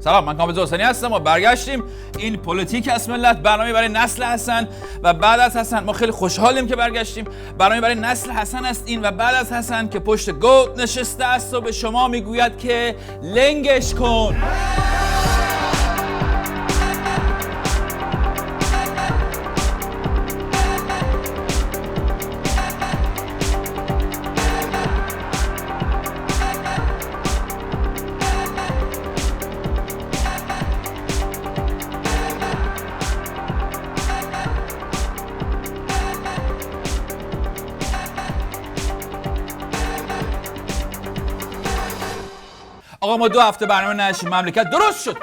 سلام، من کامبیز حسینی هستم و برگشتیم. این پلیتیک است ملت، برنامه برای نسل حسن و بعد از حسن. ما خیلی خوشحالیم که برگشتیم. برنامه برای نسل حسن است این و بعد از حسن که پشت گود نشسته است و به شما میگوید که لنگش کن. آقا ما 2 هفته برنامه نشیم، مملکت درست شد،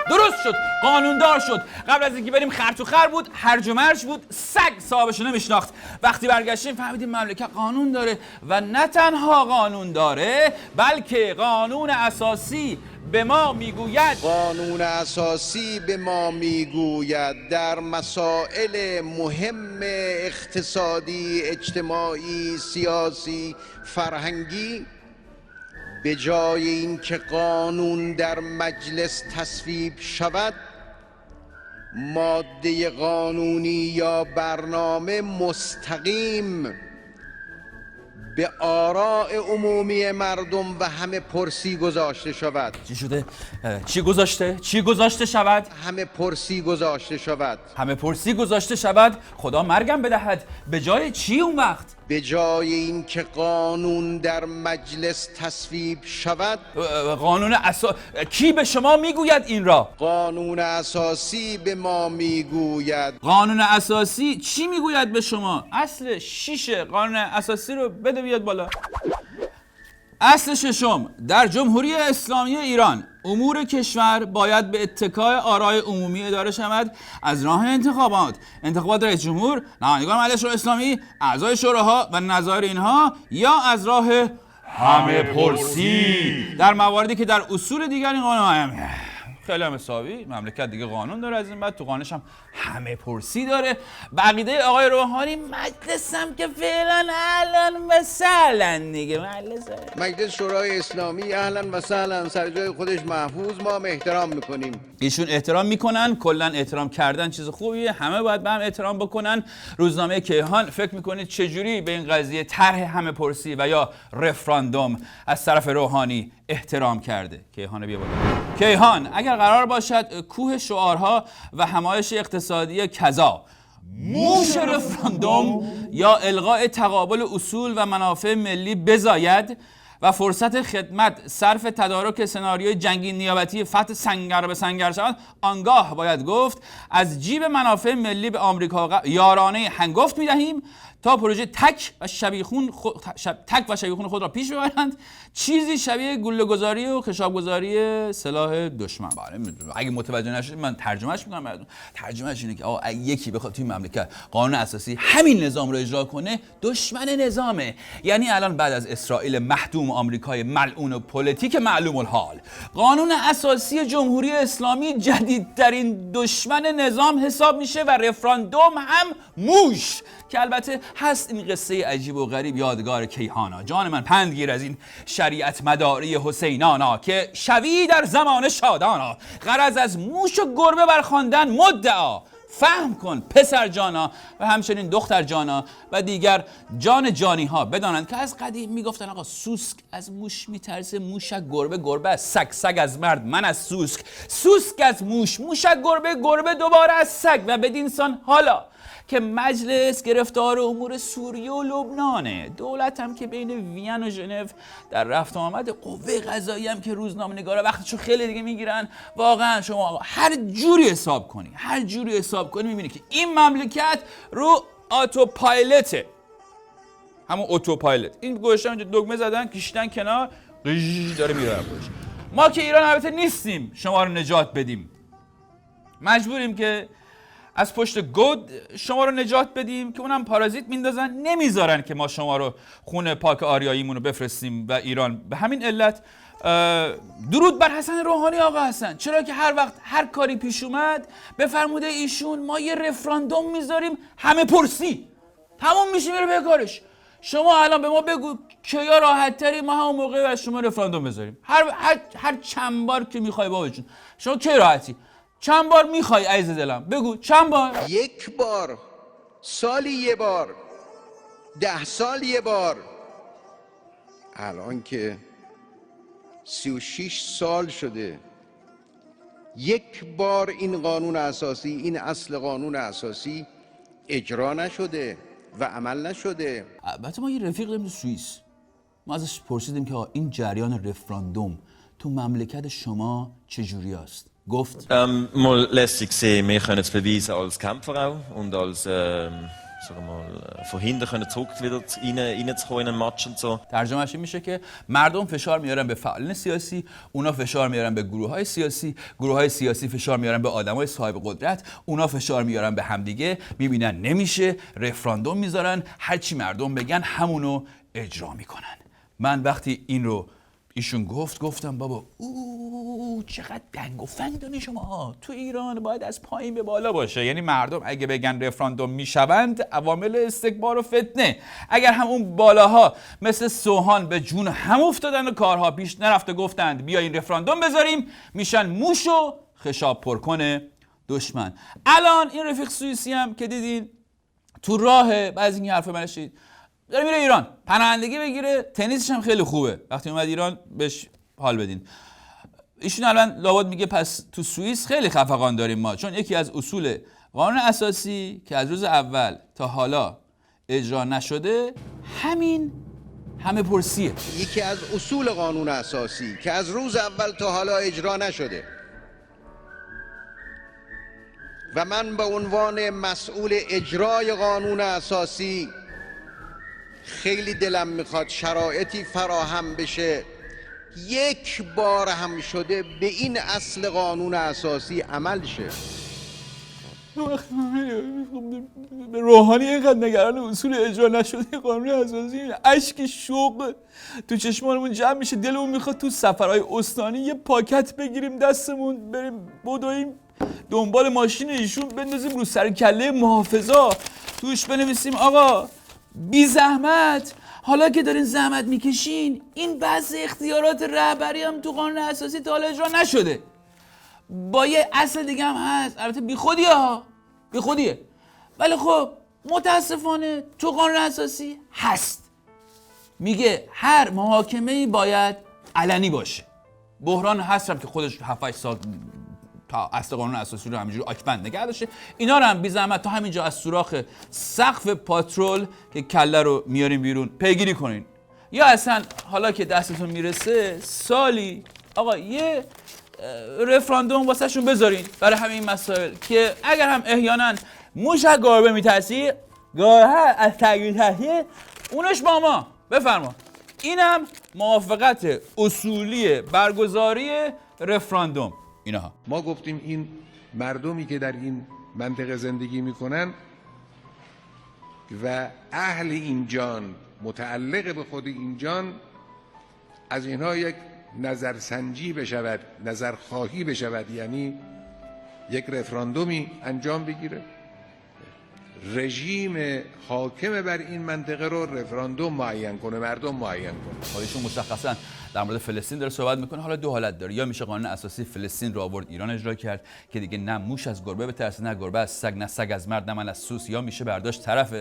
قانوندار شد. قبل از اینکه بریم خر تو خر بود، هرج و مرج بود، سگ صاحبشو نمیشناخت. وقتی برگشتیم فهمیدیم مملکت قانون داره و نه تنها قانون داره بلکه قانون اساسی به ما میگوید در مسائل مهم اقتصادی، اجتماعی، سیاسی، فرهنگی به جای اینکه قانون در مجلس تصویب شود، ماده قانونی یا برنامه مستقیم به آراء عمومی مردم و همه پرسی گذاشته شود. چی شده؟ چی گذاشته شود؟ همه پرسی گذاشته شود. خدا مرگم بدهد. به جای چی اون وقت؟ به جای اینکه قانون در مجلس تصویب شود، کی به شما میگوید این را؟ قانون اساسی به ما میگوید. قانون اساسی چی میگوید به شما؟ اصل 6 قانون اساسی رو بده بیاد بالا. اصل 6: در جمهوری اسلامی ایران امور کشور باید به اتکای آراء عمومی اداره شود از راه انتخابات رئیس جمهور، نمایندگان مجلس شورای اسلامی، اعضای شوراها و نظایر اینها، یا از راه همه پرسی در مواردی که در اصول دیگر این قانون خیلی هم حسابی. مملکت دیگه قانون داره، از این بعد تو قانونش هم همه پرسی داره. بقیده آقای روحانی مجلس هم که فعلا اهلا و سهلا دیگه، مجلس شورای اسلامی اهلا و سهلا، سر جای خودش محفوظ، ما احترام میکنیم. ایشون احترام میکنن. کلا احترام کردن چیز خوبیه، همه باید به هم احترام بکنن. روزنامه کیهان فکر میکنید چجوری به این قضیه طرح همه پرسی و یا رفراندوم از طرف روحانی احترام کرده؟ کیهان بیا بالا. کیهان: اگر قرار باشد کوه شعارها و همایش اقتصادی کذا، موش رفراندوم یا الغاء تقابل اصول و منافع ملی بزاید و فرصت خدمت صرف تدارک سناریوی جنگی نیابتی فتح سنگر به سنگر شود، آنگاه باید گفت از جیب منافع ملی به آمریکا یارانه هنگفت میدهیم تا پروژه تک و شبیخون خود را پیش ببرند، چیزی شبیه گله‌گذاری و خشاب‌گذاری سلاح دشمن. اگه متوجه نشید من ترجمهش میکنم براتون. ترجمهش اینه که اگه یکی بخواد توی مملکت قانون اساسی همین نظام رو اجرا کنه، دشمن نظامه. یعنی الان بعد از اسرائیل محدوم، آمریکای ملعون و پلیتیک معلوم الحال، قانون اساسی جمهوری اسلامی جدیدترین دشمن نظام حساب میشه و رفراندوم هم موش. که البته هست این قصه عجیب و غریب یادگار کیهانا. جان من پندگیر از این شریعت مداری حسینانا که شوی در زمان شادانا، غرض از موش و گربه برخواندن مدعا. فهم کن پسر جانا و همچنین دختر جانا و دیگر جان جانی ها بدانند که از قدیم میگفتن آقا سوسک از موش میترسه، موشک گربه، گربه از سگ، سگ از مرد، من از سوسک، سوسک از موش، موشک گربه، گربه دوباره از سگ. و بدین سان حالا که مجلس گرفتار امور سوریه و لبنانه، دولت هم که بین وین و ژنو در رفت آمد، قوه قضایی هم که روزنامه‌نگارا وقتشو خیلی دیگه میگیرن. واقعا شما هر جوری حساب کنی میبینی که این مملکت رو آتوپایلته، همون اتوپایلت. این گوشه اونجا دکمه زدن، کشیدن کنار، داره میره پشت. ما که ایران البته نیستیم شما رو نجات بدیم، مجبوریم که از پشت گود شما رو نجات بدیم که اونم پارازیت میندازن، نمیذارن که ما شما رو خون پاک آریاییمون رو بفرستیم و ایران. به همین علت درود بر حسن روحانی آقا حسن، چرا که هر وقت هر کاری پیش اومد به فرموده ایشون ما یه رفراندوم میذاریم همه پرسی، تموم میشه میره به کارش. شما الان به ما بگو کیا راحت تری ما همون موقع از شما رفراندوم بذاریم. هر چند بار که میخوای بابا جون. شما کی راحتی؟ چند بار میخوای عزیز دلم؟ بگو چند بار؟ 1 بار، سالی 1 بار، 10 سال 1 بار. الان که 36 سال شده 1 بار این قانون اساسی، این اصل قانون اساسی اجرا نشده و عمل نشده. البته ما یه رفیق داریم تو سوئیس. ما ازش پرسیدیم که این جریان رفراندوم تو مملکت شما چجوری است؟ گفت mal lässt sich sehen, wir können es beweisen als Kämpfer auch und als sagen wir mal verhindern können zurück wieder reinzukommen in einen Match und so. ترجمهش این میشه که مردم فشار میارن به فعالین سیاسی، اونا فشار میارن به گروه‌های سیاسی، گروه‌های سیاسی فشار میارن به آدمای صاحب قدرت، اونا فشار میارن به همدیگه، میبینن نمیشه، رفراندوم میذارن، هر چی مردم بگن همونو اجرا میکنن. من وقتی این رو ایشون گفتم بابا چقدر دنگ و فنگ دانی شما. تو ایران باید از پایین به بالا باشه، یعنی مردم اگه بگن رفراندوم میشوند عوامل استکبار و فتنه، اگر هم اون بالاها مثل سوهان به جون هم افتادن و کارها پیش نرفته گفتند بیاین رفراندوم بذاریم، میشن موش و خشاب پر کنه دشمن. الان این رفیق سوئیسی هم که دیدین تو راه بعضی این حرفا منشید داره میره ایران پناهندگی بگیره، تنیسش هم خیلی خوبه، وقتی اومد ایران بهش حال بدین. ایشون الان لابد میگه پس تو سوئیس خیلی خفقان داریم ما، چون یکی از اصول قانون اساسی که از روز اول تا حالا اجرا نشده همه پرسیه. یکی از اصول قانون اساسی که از روز اول تا حالا اجرا نشده و من به عنوان مسئول اجرای قانون اساسی خیلی دلم میخواد شرایطی فراهم بشه 1 بار هم شده به این اصل قانون اساسی عمل شه. به روحانی اینقدر نگران اصول اجرا نشده قانون اساسی، اشک شوق تو چشمانمون جمع میشه، دلمون میخواد تو سفرهای استانی یه پاکت بگیریم دستمون بریم بدویم دنبال ماشین ایشون بندازیم رو سر کله محافظا، توش بنویسیم آقا بی زحمت، حالا که دارین زحمت میکشین این بعضی اختیارات رهبری هم تو قانون اساسی تا حالا اجرا نشده. با یه اصل دیگه هم هست، البته بی خودیه، ولی خب متاسفانه تو قانون اساسی هست، میگه هر محاکمه‌ای باید علنی باشه. بحران هست هم که خودش 7-8 سال تا اصل قانون اساسی رو همینجوری آکبند نگه داشته، اینا رو هم بی زحمت تا همینجا از سوراخ سقف پاترول که کله رو میارین بیرون پیگیری کنین، یا اصلا حالا که دستتون میرسه سالی آقا یه رفراندوم واسه شون بذارین برای همین مسائل که اگر هم احیانا موش از گربه میترسی گربه از تغییر تحصیل اونش با ما. بفرما اینم موافقت اصولی برگزاری رفراندوم. اینها ما گفتیم این مردمی که در این منطقه زندگی میکنن و اهل این جان، متعلق به خود این جان، از اینها یک نظرسنجی بشود، نظرخواهی بشود، یعنی یک رفراندومی انجام بگیره، رژیم حاکم بر این منطقه رو رفراندوم معین کنه، مردم معین کنه. ایشون مشخصا در مورد فلسطین داره صحبت میکنه. حالا دو حالت داره، یا میشه قانون اساسی فلسطین رو آورد ایران اجرا کرد که دیگه نه موش از گربه بترسه، نه گربه از سگ، نه سگ از مرد، نه من از سوس، یا میشه برداشت طرف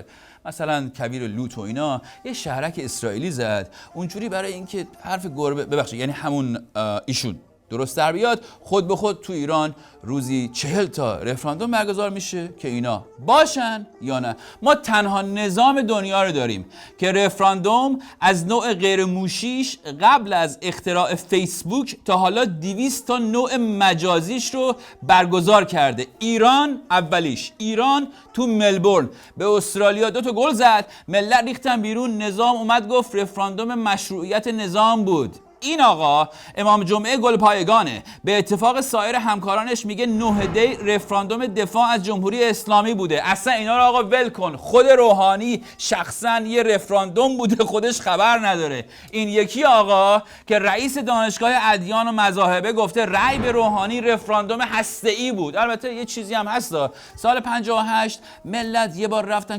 مثلا کویر لوط و اینا یه شهرک اسرائیلی زد اونجوری برای اینکه حرف گربه ببخشید یعنی همون ایشون درست در بیاد، خود به خود تو ایران روزی 40 تا رفراندوم برگزار میشه که اینا باشن یا نه. ما تنها نظام دنیا رو داریم که رفراندوم از نوع غیر موشیش قبل از اختراع فیسبوک تا حالا 200 تا نوع مجازیش رو برگزار کرده. ایران اولیش، ایران تو ملبورن به استرالیا 2 تا گل زد، ملت ریختن بیرون، نظام اومد گفت رفراندوم مشروعیت نظام بود. این آقا امام جمعه گلپایگانه، به اتفاق سایر همکارانش میگه 9 دی رفراندوم دفاع از جمهوری اسلامی بوده. اصلا اینا رو آقا ول کن، خود روحانی شخصا یه رفراندوم بوده خودش خبر نداره. این یکی آقا که رئیس دانشگاه ادیان و مذاهبه گفته رأی به روحانی رفراندوم هسته‌ای بود. البته یه چیزی هم هستا، سال 58 ملت یه بار رفتن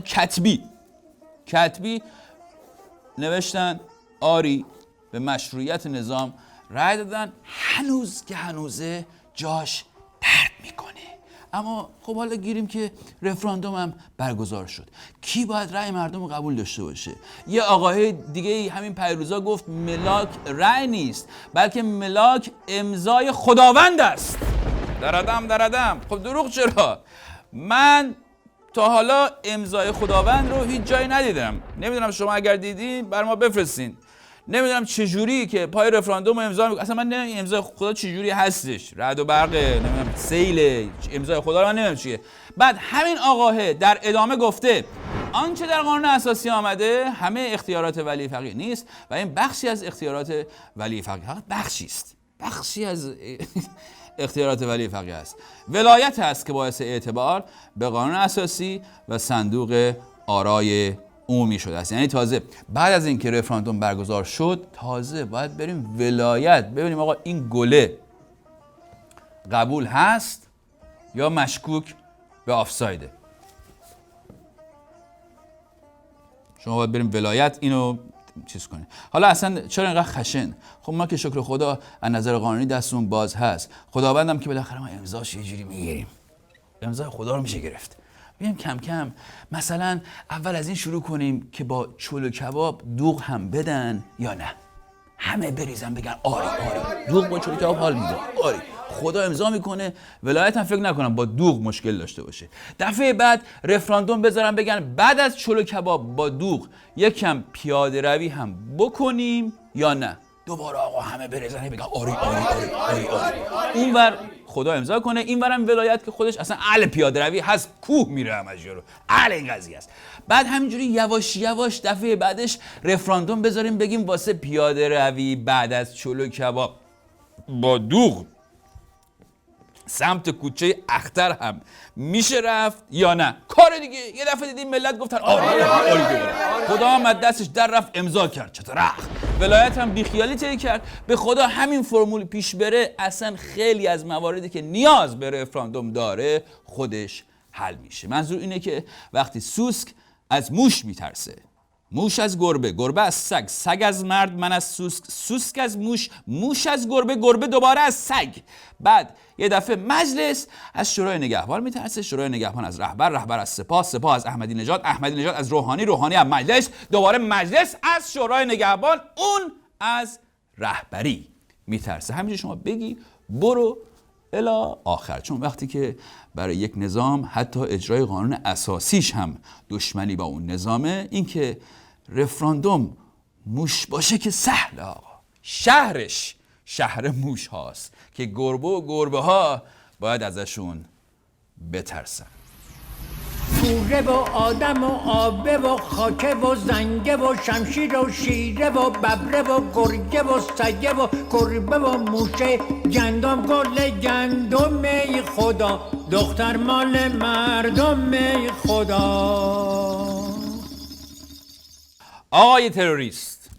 کتبی نوشتن آری به مشروعیت نظام، رأی دادن. هنوز که هنوزه جاش درد میکنه. اما خب حالا گیریم که رفراندوم هم برگزار شد. کی باید رأی مردم رو قبول داشته باشه؟ یه آقای دیگه همین پیروزا گفت ملاک رأی نیست، بلکه ملاک امضای خداوند است. دردم. خب دروغ چرا؟ من تا حالا امضای خداوند رو هیچ جایی ندیدم. نمیدونم شما اگر دیدین بر ما بفرستین. نمیدونم چجوری که پای رفراندوم امضا میکنه. اصلا من نمیدونم امضای خدا چجوری هستش. رعد و برقه، نمیدونم سیل، امضای خدا رو من نمیدونم چیه. بعد همین آقاه در ادامه گفته آنچه در قانون اساسی آمده همه اختیارات ولی فقیه نیست و این بخشی از اختیارات ولی فقیه. فقط بخشی است. بخشی از اختیارات ولی فقیه است. ولایت است که باعث اعتبار به قانون اساسی و صندوق آرای عمومی شده است. یعنی تازه بعد از اینکه رفراندوم برگزار شد تازه باید بریم ولایت ببینیم آقا این گله قبول هست یا مشکوک به آفسایده. شما باید بریم ولایت اینو چیز کنید. حالا اصلا چرا اینقدر خشن؟ خب ما که شکر خدا از نظر قانونی دستمون باز هست. خداوندم که بالاخره ما امضاش یه جوری میگیریم. امضای خدا رو میشه گرفت. بیایم کم کم مثلا اول از این شروع کنیم که با چول و کباب دوغ هم بدن یا نه. همه بریزن بگن آری دوغ با چول و کباب حال میده. آری خدا امضا میکنه. ولایت هم فکر نکنم با دوغ مشکل داشته باشه. دفعه بعد رفراندوم بذارن بگن بعد از چول و کباب با دوغ یکم پیاده روی هم بکنیم یا نه. دوباره آقا همه بریزن بگن آری. اونور خدا امضا کنه، اینورم ولایت که خودش اصلا اهل پیاده روی هست، کوه میره همش رو. اهل این قضیه است. بعد همینجوری یواش یواش دفعه بعدش رفراندوم بذاریم بگیم واسه پیاده روی بعد از چلو و کباب با دوغ سمت کوچه اختر هم میشه رفت یا نه. کار دیگه یه دفعه دیدیم ملت گفتن آری. خدا هم از دستش در رفت امضا کرد. چطور ولایت هم بیخیالی طی کرد. به خدا همین فرمول پیش بره اصلا خیلی از مواردی که نیاز به رفراندوم داره خودش حل میشه. منظور اینه که وقتی سوسک از موش میترسه، موش از گربه، گربه از سگ، سگ از مرد، من از سوسک، سوسک از موش، موش از گربه، گربه دوباره از سگ. بعد یه دفعه مجلس از شورای نگهبان میترسه، شورای نگهبان از رهبر، رهبر از سپاه، سپاه از احمدی نژاد، احمدی نژاد از روحانی، روحانی از مجلس، دوباره مجلس از شورای نگهبان، اون از رهبری میترسه. همینجوری شما بگی برو الی آخر. چون وقتی که برای یک نظام حتی اجرای قانون اساسیش هم دشمنی با اون نظامه، این که رفراندوم موش باشه که سهله آقا. شهرش شهر موش هاست که گربه و گربه ها باید ازشون بترسن. کوره و آدم و آبه و خاکه و زنگه و شمشیر و شیره و ببره و گرگه و سگه و گربه و موشه، گندم گل گندم ای خدا، دختر مال مردم ای خدا. آقای تروریست،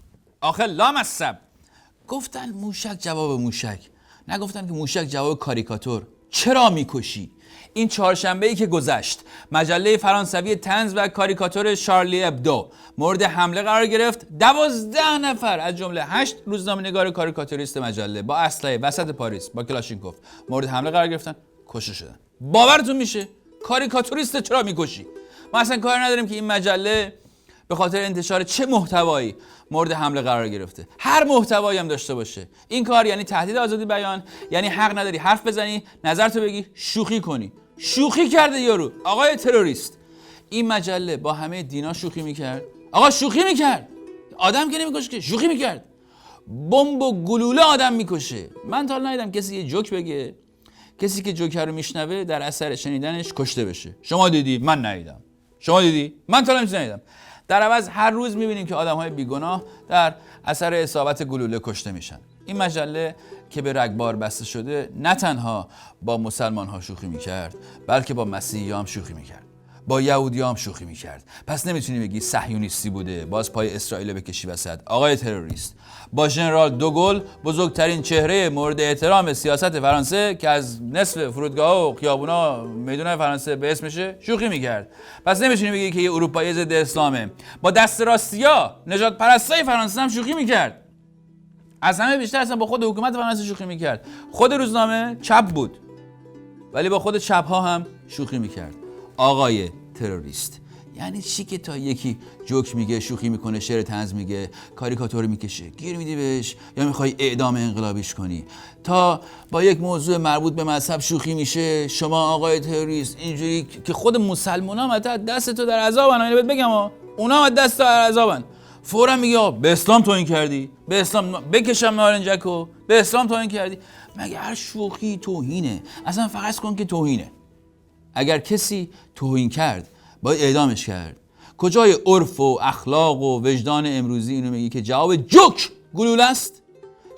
آخه لامصب گفتن موشک جواب موشک، نگفتن که موشک جواب کاریکاتور. چرا میکشی؟ این چهارشنبه‌ای که گذشت مجله فرانسوی طنز و کاریکاتور شارلی ابدو مورد حمله قرار گرفت. 12 نفر از جمله 8 روزنامه‌نگار کاریکاتوریست مجله با اسلحه وسط پاریس با کلاشینکوف مورد حمله قرار گرفتن، کشته شدن. باورتون میشه؟ کاریکاتوریست چرا میکشی؟ ما اصلا کار نداریم که این مجله به خاطر انتشار چه محتوایی مورد حمله قرار گرفته. هر محتوایی هم داشته باشه. این کار یعنی تهدید آزادی بیان، یعنی حق نداری حرف بزنی، نظرتو بگی، شوخی کنی. شوخی کرده یارو. آقای تروریست، این مجله با همه دینا شوخی میکرد. آقا شوخی میکرد. آدم که نمیکشه که، شوخی میکرد. بمب و گلوله آدم میکشه. من تا حالا ندیدم کسی یه جوک بگه، کسی که جوک رو میشنوه در اثر شنیدنش کشته بشه. شما دیدی؟ من ندیدم. شما دیدی؟ من تا حالا ندیدم. در عوض هر روز میبینیم که آدم‌های بیگناه در اثر اصابت گلوله کشته میشن. این مجله که به رگبار بسته شده نه تنها با مسلمان‌ها شوخی میکرد، بلکه با مسیحی‌ها هم شوخی میکرد. با یهودی‌ها هم شوخی میکرد. پس نمیتونی بگی صهیونیستی بوده باز پای اسرائیل بکشی وسط. آقای تروریست، با ژنرال دوگل بزرگترین چهره مورد احترام سیاست فرانسه که از نصف فرودگاه‌ها و خیابونا میدون فرانسه به اسمشه شوخی میکرد. پس نمیتونی بگی که یه اروپایی ضد اسلامه. با دست راستیا نجات پرستای فرانسه هم شوخی میکرد. از همه بیشتر اصلا با خود حکومت فرانسه شوخی میکرد. خود روزنامه چپ بود ولی با خود چپ ها هم شوخی میکرد. آقای تروریست، یعنی چی که تا یکی جوک میگه، شوخی میکنه، شعر طنز میگه، کاریکاتور میکشه، گیر میدی بهش یا میخوای اعدام انقلابیش کنی؟ تا با یک موضوع مربوط به مذهب شوخی میشه شما آقای تروریست اینجوری که خود مسلمان‌ها هم دست تو در عذابن. اینو بهت بگم اونا هم دست تو در عذابن. فورا میگه به اسلام توهین کردی، به اسلام بکشم نارنجکو، به اسلام توهین کردی. مگه هر شوخی توهینه؟ اصلا فرض کن که توهینه. اگر کسی توهین کرد باید اعدامش کرد. کجای عرف و اخلاق و وجدان امروزی اینو میگی که جواب جوک گلوله است؟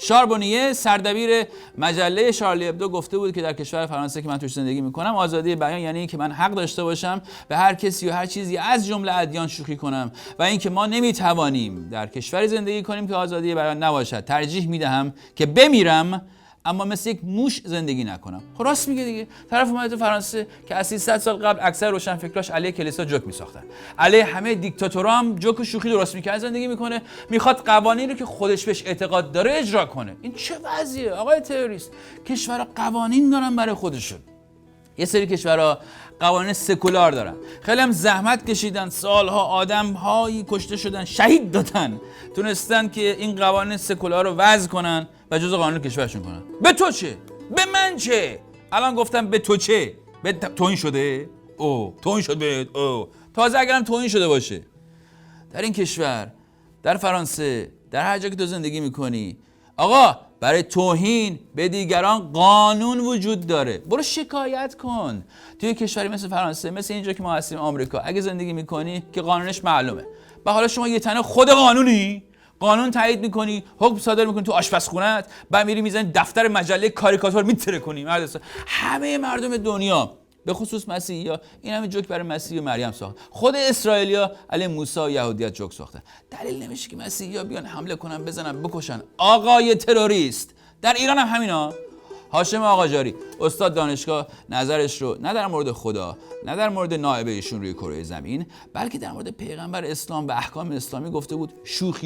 شاربونیه سردبیر مجله شارلی ابدو گفته بود که در کشور فرانسه که من توش زندگی میکنم آزادی بیان یعنی اینکه من حق داشته باشم به هر کسی و هر چیزی از جمله ادیان شوخی کنم و اینکه ما نمیتوانیم در کشوری زندگی کنیم که آزادی بیان نباشد. ترجیح میدهم که بمیرم اما مثل یک موش زندگی نکنم. خب راست میگه دیگه. طرف اومده تو فرانسه که از 300 سال قبل اکثر روشنفکراش علیه کلیسا جوک میساختن، علیه همه دیکتاتورها هم جوک و شوخی درست میکنه، زندگی میکنه، میخواد قوانینی رو که خودش بهش اعتقاد داره اجرا کنه. این چه وضعیه آقای تروریست؟ کشورها قوانین دارن برای خودشون. یه سری کشورها قوانین سکولار دارن، خیلی هم زحمت کشیدن، سالها آدم‌هایی کشته شدن، شهید دادن، تونستن که این قوانین سکولار رو وضع کنن و جزء قانون کشورشون کنن. به تو چه؟ به من چه؟ الان گفتم به تو چه؟ به توهین شده؟ توهین شد بهت؟ تازه اگرم توهین شده باشه. در این کشور، در فرانسه، در هر جا که تو زندگی میکنی، آقا برای توهین به دیگران قانون وجود داره. برو شکایت کن. توی کشوری مثل فرانسه، مثل اینجا که ما هستیم آمریکا، اگه زندگی میکنی که قانونش معلومه. و حالا شما یه تنه خود قانونی، قانون تایید میکنی، حکم صادر میکنی تو آشپزخونه‌ات، بعد میری میزنی دفتر مجله کاریکاتور میتره کنی. همه مردم دنیا به خصوص مسیحی‌ها این همه جوک برای مسیح و مریم ساخت. خود اسرائیلیا علی موسی و یهودیت جوک ساختن. دلیل نمیشه که مسیحی‌ها بیان حمله کنن، بزنن، بکشن. آقای تروریست، در ایران هم همینا. هاشم آقاجاری استاد دانشگاه نظرش رو نه در مورد خدا، نه در مورد نائب ایشون روی کره زمین، بلکه در مورد پیغمبر اسلام و احکام اسلامی گفته بود.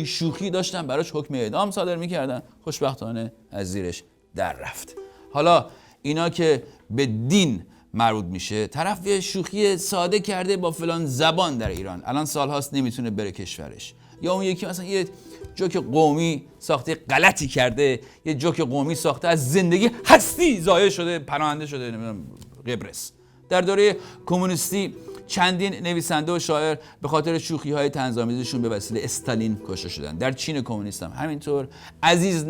شوخی داشتن براش حکم اعدام صادر می‌کردن. خوشبختانه از زیرش در رفت. حالا اینا که به دین مربوط میشه، طرف یه شوخی ساده کرده با فلان زبان در ایران، الان سالهاست نمیتونه بره کشورش. یا اون یکی مثلا یه جوک قومی ساخته، غلطی کرده، یه جوک قومی ساخته، از زندگی هستی زایه شده، پناهنده شده نمیدونم قبرس. در دوره کمونیستی چندین نویسنده و شاعر به خاطر شوخی‌های طنزآمیزشون به وسیله استالین کشته شدن. در چین کمونیست هم همینطور. عزیز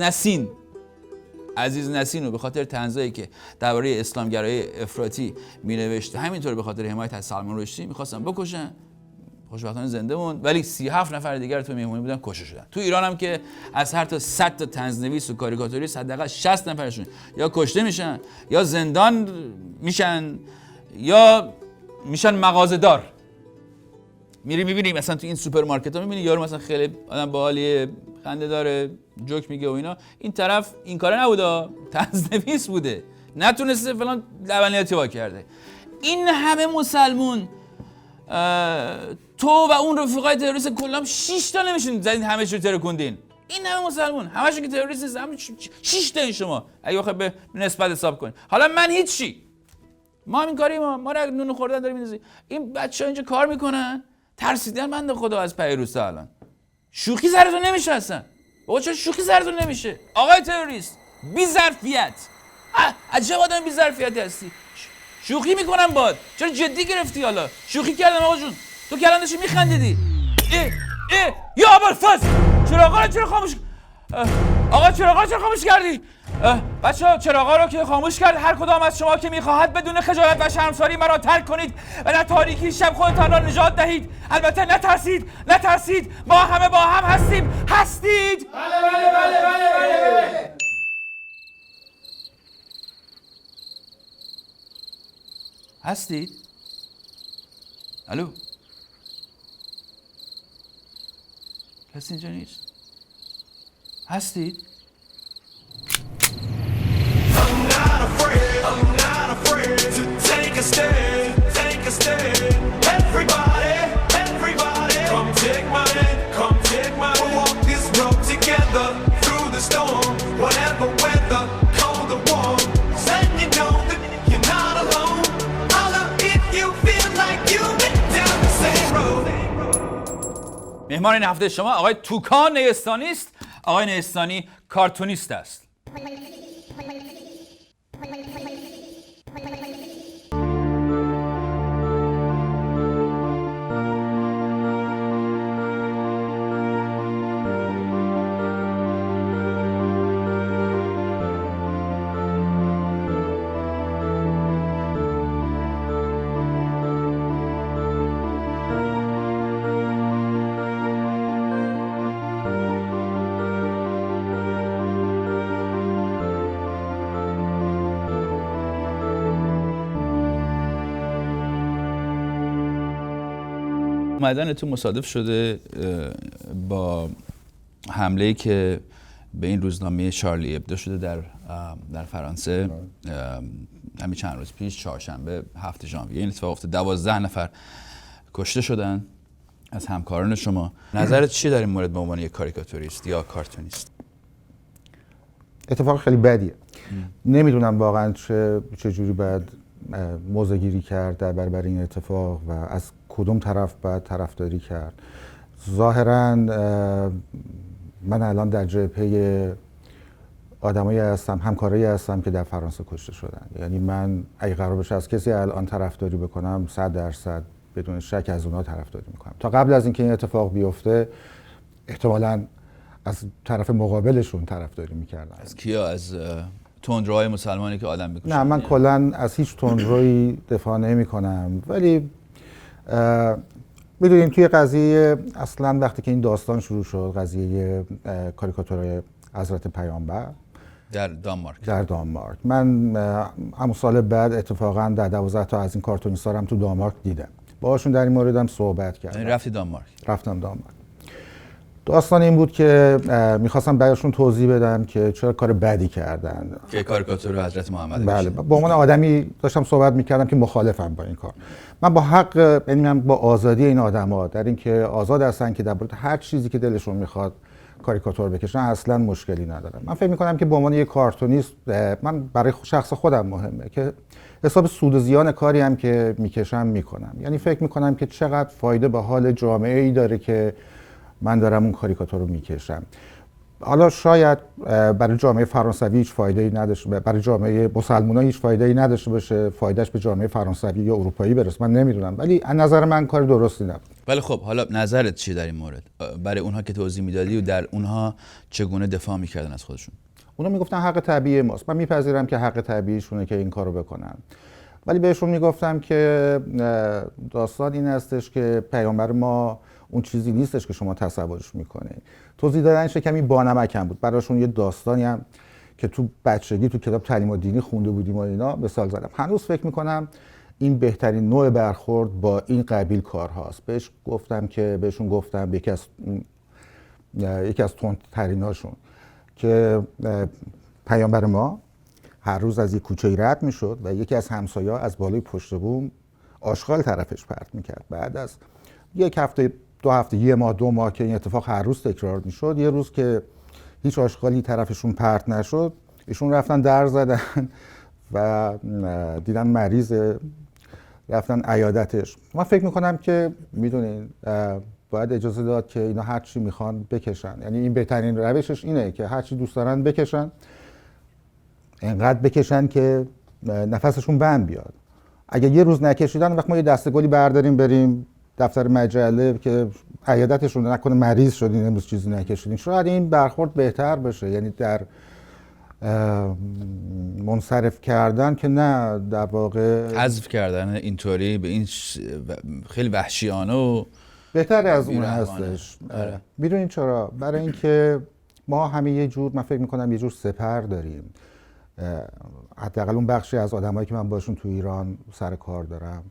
نسین رو به خاطر طنزایی که درباره اسلامگرایی افراطی می‌نوشته، همینطور به خاطر حمایت از سلمان رشدی می‌خواستن بکشن. خوشبختانه زنده موند، ولی 37 نفر دیگر تو مهمونی بودن کشته شدن. تو ایران هم که از هر تا 100 تا طنزنویس و کاریکاتوریست حداقل 60 نفرشون یا کشته میشن یا زندان میشن یا میشن مغازه‌دار. میری میبینی مثلا تو این سوپرمارکت‌ها میبینی یارو مثلا خیلی آدم باحالیه، خنده داره، جوک میگه و اینا، این طرف این کاره نبوده، طنزنویس بوده، نتونسته فلان لبنیاتی وا کرده. این همه مسلمون، تو و اون رفیقای تروریست کلام 6 تا نمیشین زدین همه‌شو ترکوندین. این همه مسلمون همه‌شون که تروریست نیستن، 6 تا این شما اگه بخوای به نسبت حساب کنین. حالا من هیچی، ما همین کاری ما رو نون خوردن داریم می‌ندازی. این بچه‌ها اینجا کار میکنن، ترسیدن بنده خدا از پیروسا. الان شوخی سرتون نمیشه اصلا. بابا چرا شوخی سرتون نمیشه؟ آقای تروریست بی ظرفیت، عجب آدم بی ظرفیتی هستی. شوخی میکنم باد، چرا جدی گرفتی؟ حالا شوخی کردم آقا جون، تو که الان داشتی میخندیدی. یا ابوالفضل چرا خاموش؟ آقا چراغا چرا خاموش کردی؟ بچه‌ها چراغا رو که خاموش کرد. هر کدام از شما که میخواهد بدون خجالت و شرمساری مرا ترک کنید و در تاریکی شب خودتان را نجات دهید. البته نترسید، ما همه با هم هستید. بله. هستید؟ الو کسی اینجا نیست؟ هستید؟ I'm not afraid to take a stand, take a stand. Everybody, come take my hand, come take my hand. We'll walk this road together through the storm, whatever weather, cold or warm. Then you know that you're not alone. Holler if you feel like you've been down the same road. مهمان این هفته شما آقای توکان نیستانی است. آقای نیستانی کارتونیست است. اومدن تو مصادف شده با حمله‌ای که به این روزنامه شارلی ابدو شده در فرانسه همین چند روز پیش، چهارشنبه 7 ژانویه این اتفاق افتاد. 12 نفر کشته شدن از همکاران شما. نظرت چیه در این مورد به عنوان یک کاریکاتوریست یا کارتونیست؟ اتفاق خیلی بدیه. نمیدونم واقعا چه جوری باید موضع گیری کرد در برابر این اتفاق و از کدوم طرف باید طرفداری کرد. ظاهراً من الان در جبهه آدمایی هستم، همکارایی هستم که در فرانسه کشته شدن. یعنی من اگه قرار بشه از کسی الان طرفداری بکنم 100% بدون شک از اونها طرفداری میکنم. تا قبل از اینکه این اتفاق بیفته احتمالاً از طرف مقابلشون طرفداری میکردم. از کیا؟ از تندروهای مسلمانی که آدم میکشن؟ نه، من کلاً از هیچ تندرویی دفاع نمیکنم، ولی میدونیم توی قضیه اصلاً وقتی که این داستان شروع شد، قضیه کاریکاتور حضرت پیامبر در دانمارک، من همون سال بعد اتفاقاً در 12 تا از این کارتونیست‌ها هم تو دانمارک دیدم، باهاشون در این مورد هم صحبت کردم. یعنی رفتی دانمارک؟ رفتم دانمارک. داستان این بود که میخواستم براشون توضیح بدم که چرا کار بدی کردن که کاریکاتور حضرت محمد. بله، با عنوان آدمی داشتم صحبت میکردم که مخالفم با این کار. من با حق، یعنی من با آزادی این آدما در اینکه آزاد هستن که در مورد هر چیزی که دلشون میخواد کاریکاتور بکشن اصلا مشکلی ندارم. من فکر میکنم که به عنوان یک کارتونیست من برای شخص خودم مهمه که حساب سود و زیان کاری هم که میکشم میکنم. یعنی فکر میکنم که چقدر فایده به حال جامعه ای داره که من دارم اون کاریکاتور رو میکشم. حالا شاید برای جامعه فرانسوی هیچ فایده‌ای نداشته، برای جامعه مسلمان‌ها هیچ فایده‌ای نداشته باشه، فایدهش به جامعه فرانسوی یا اروپایی برسه، من نمیدونم، ولی از نظر من کار درستی نبود. ولی خب حالا نظرت چیه در این مورد؟ برای اونها که توضیح میدادی و در اونها چگونه دفاع میکردن از خودشون؟ اونا میگفتن حق طبیعی ماست. من میپذیرم که حق طبیعیشونه که این کارو بکنن، ولی بهشون میگفتم که داستان این هستش که پیامبر ما اون چیزی نیستش که شما تصورش میکنید. توضیح دادنش کمی بانمکم بود. براشون یه داستانی هم که تو بچگی تو کتاب تعلیم و دینی خونده بودیم و اینا مثال زدم. هنوز فکر میکنم این بهترین نوع برخورد با این قبیل کارهاست. بهشون گفتم یکی از تندتریناشون که پیامبر ما هر روز از یک کوچه‌ای رد میشد و یکی از همسایه‌ها از بالای پشت بوم آشغال طرفش پرت میکرد. بعد از یک هفته، 2 هفته، 1 ماه، 2 ماه که این اتفاق هر روز تکرار میشد، یه روز که هیچ آشغالی طرفشون پرت نشد، ایشون رفتن در زدن و دیدن مریض، رفتن عیادتش. من فکر میکنم که میدونین باید اجازه داد که اینا هر چی میخوان بکشن. یعنی این بهترین روشش اینه که هر چی دوست دارن بکشن، اینقدر بکشن که نفسشون بند بیاد. اگه یه روز نکشیدن، وقت ما یه دسته گلی برداریم بریم دفتر مجله که عیادتشون نکنه مریض شدین امروز چیزی نکشیدین، شاید این برخورد بهتر بشه. یعنی در منصرف کردن که نه، در واقع حذف کردن اینطوری به این خیلی وحشیانه و بهتر از اون هستش. میدونین چرا؟ برای اینکه ما همه یه جور، من فکر میکنم یه جور سپر داریم. حداقل اون بخشی از آدمایی که من باشون تو ایران سر کار دارم،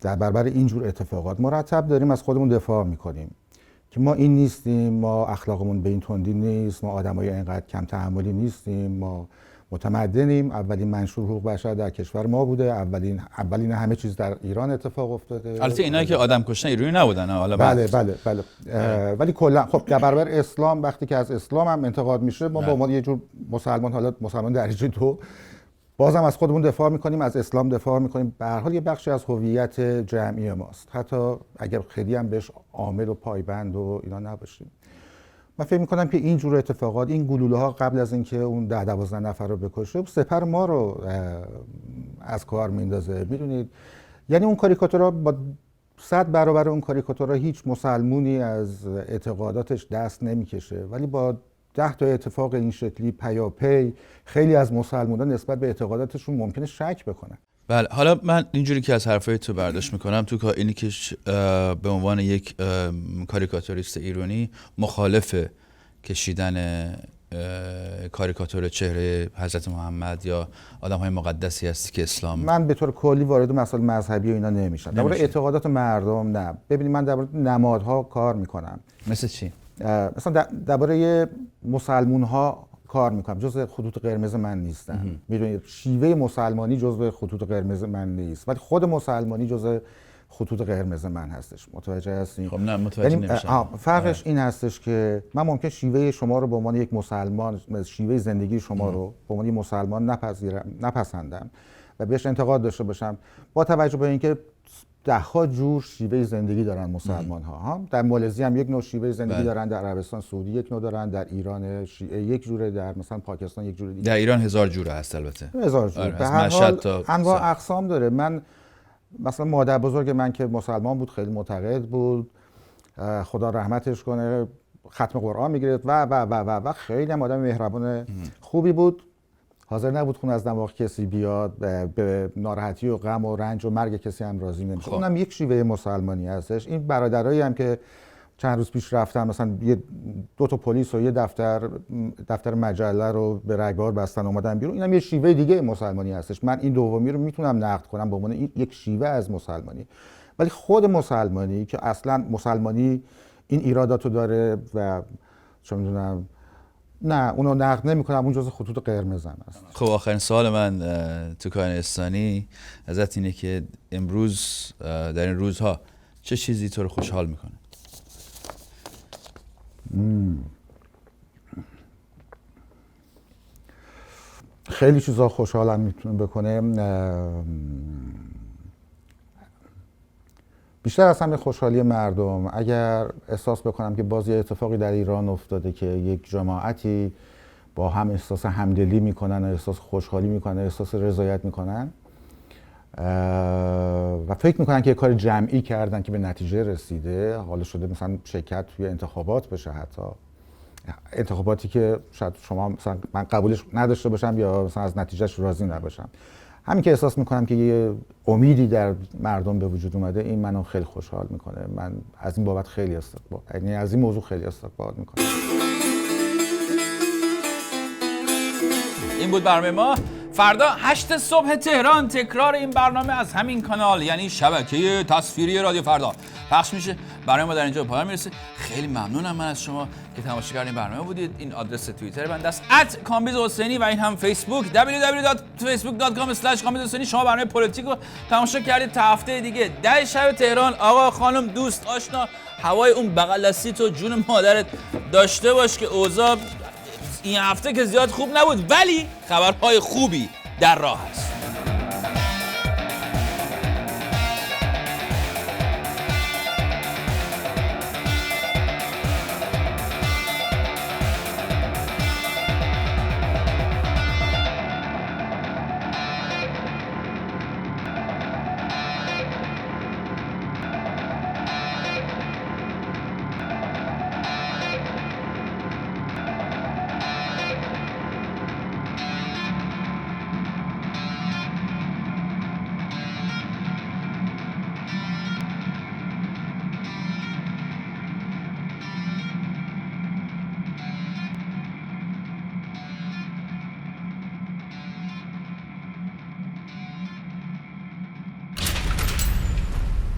در برابر اینجور اتفاقات مرتب داریم از خودمون دفاع میکنیم که ما این نیستیم، ما اخلاقمون به این تندی نیست، ما آدمای اینقدر کم تحملی نیستیم، ما متمدنیم، اولین منشور حقوق بشر در کشور ما بوده، اولین همه چیز در ایران اتفاق افتاده. البته اینایی که آدم کشتن ایرانی نبودن حالا بله ولی کلا خب در برابر اسلام وقتی که از اسلام هم انتقاد میشه ما به عنوان یه جور مسلمان، حالا مسلمان درجه 2 بازم از خودمون دفاع میکنیم، از اسلام دفاع میکنیم. به هر حال یه بخشی از هویت جمعی ماست، حتی اگر خیلی هم بهش عامل و پایبند و اینا نباشیم. من فکر میکنم که این جور اتفاقات، این گلوله ها قبل از اینکه اون 10-12 نفر رو بکشه سپر ما رو از کار میندازه. میدونید یعنی اون کاریکاتورها با 100 برابر اون کاریکاتورها هیچ مسلمونی از اعتقاداتش دست نمیکشه، ولی با 10 تا اتفاق این شکلی پیاپی خیلی از مسلمانان نسبت به اعتقاداتشون ممکنه شک بکنن. بله، حالا من اینجوری که از حرفای تو برداشت میکنم، تو اینی که به عنوان یک کاریکاتوریست ایرانی مخالف کشیدن کاریکاتور چهره حضرت محمد یا آدم‌های مقدسی هستی که اسلام. من به طور کلی وارد مسائل مذهبی و اینا نمیشم. درباره اعتقادات مردم نه. ببینید من درباره نمادها کار میکنم. مثل چی؟ مثلا درباره مسلمون‌ها کار میکنم، جزء خطوط قرمز من نیستن. میدونید شیوه مسلمانی جزء خطوط قرمز من نیست، ولی خود مسلمانی جزء خطوط قرمز من هستش. متوجه هستین؟ خب نه متوجه نمیشم. فرقش این هستش که من ممکن شیوه شما رو به عنوان یک مسلمان، شیوه زندگی شما رو به عنوان یک مسلمان نپسندم و بهش انتقاد داشته باشم، با توجه به اینکه 10 جور شیوه زندگی دارن مسلمان ها. در مالزی هم یک نوع شیوه زندگی دارن، در عربستان سعودی یک نوع دارن، در ایران شیعه یک جوره، در مثلا پاکستان یک جوره دیگه. در ایران 1000 جوره هست البته. 1000 جور. به هر حال انواع اقسام داره. من مثلا مادر بزرگ من که مسلمان بود، خیلی معتقد بود، خدا رحمتش کنه، ختم قرآن میگرفت و خیلی هم آدم مهربان خوبی بود. حاضر نبود خون از دماغ کسی بیاد، به ناراحتی و غم و رنج و مرگ کسی هم راضی نمیشه. اونم یک شیوه مسلمانی هستش. این برادرایی هم که چند روز پیش رفتن مثلا 2 تا پلیس و یه دفتر مجله رو به رگبار بستن اومدن بیرون، اینم یه شیوه دیگه مسلمانی هستش. من این دومی رو میتونم نقد کنم به عنوان یک شیوه از مسلمانی، ولی خود مسلمانی که اصلا مسلمانی این ایراداتو داره و چه میدونم، نه اونو نقد نمی‌کنم، اون جزء خطوط قرمزم است. خب آخرین سوال من تو کاهنستانی ازت اینه که امروز در این روزها چه چیزی تو رو خوشحال میکنه؟ خیلی چیزا خوشحالم میتونه بکنه. بیشتر از همه خوشحالی مردم. اگر احساس بکنم که باز یه اتفاقی در ایران افتاده که یک جماعتی با هم احساس همدلی میکنن، احساس خوشحالی میکنن، احساس رضایت میکنن و فکر میکنن که یه کار جمعی کردن که به نتیجه رسیده، حالا شده مثلا شرکت توی انتخابات بشه، حتی انتخاباتی که شاید شما مثلا من قبولش نداشته باشم یا مثلا از نتیجهش راضی نباشم، همین که احساس میکنم که یه امیدی در مردم به وجود اومده، این منو خیلی خوشحال میکنه. من از این بابت خیلی یعنی از این موضوع خیلی استقبال میکنم. این بود برنامه ما. فردا 8 صبح تهران تکرار این برنامه از همین کانال، یعنی شبکه تصویری رادیو فردا پخش میشه. برنامه ما در اینجا به پایان میرسه. خیلی ممنونم من از شما که تماشاگر این برنامه بودید. این آدرس توییتر بنده است @کامبیزحسینی و این هم فیسبوک www.facebook.com/کامبیزحسینی. شما برنامه پلیتیک رو تماشا کردید. تا هفته دیگه 10 شب تهران. آقا خانم دوست آشنا، هوای اون بغل دستی تو جون مادرت داشته باش که اوضاع این هفته که زیاد خوب نبود، ولی خبرهای خوبی در راه است.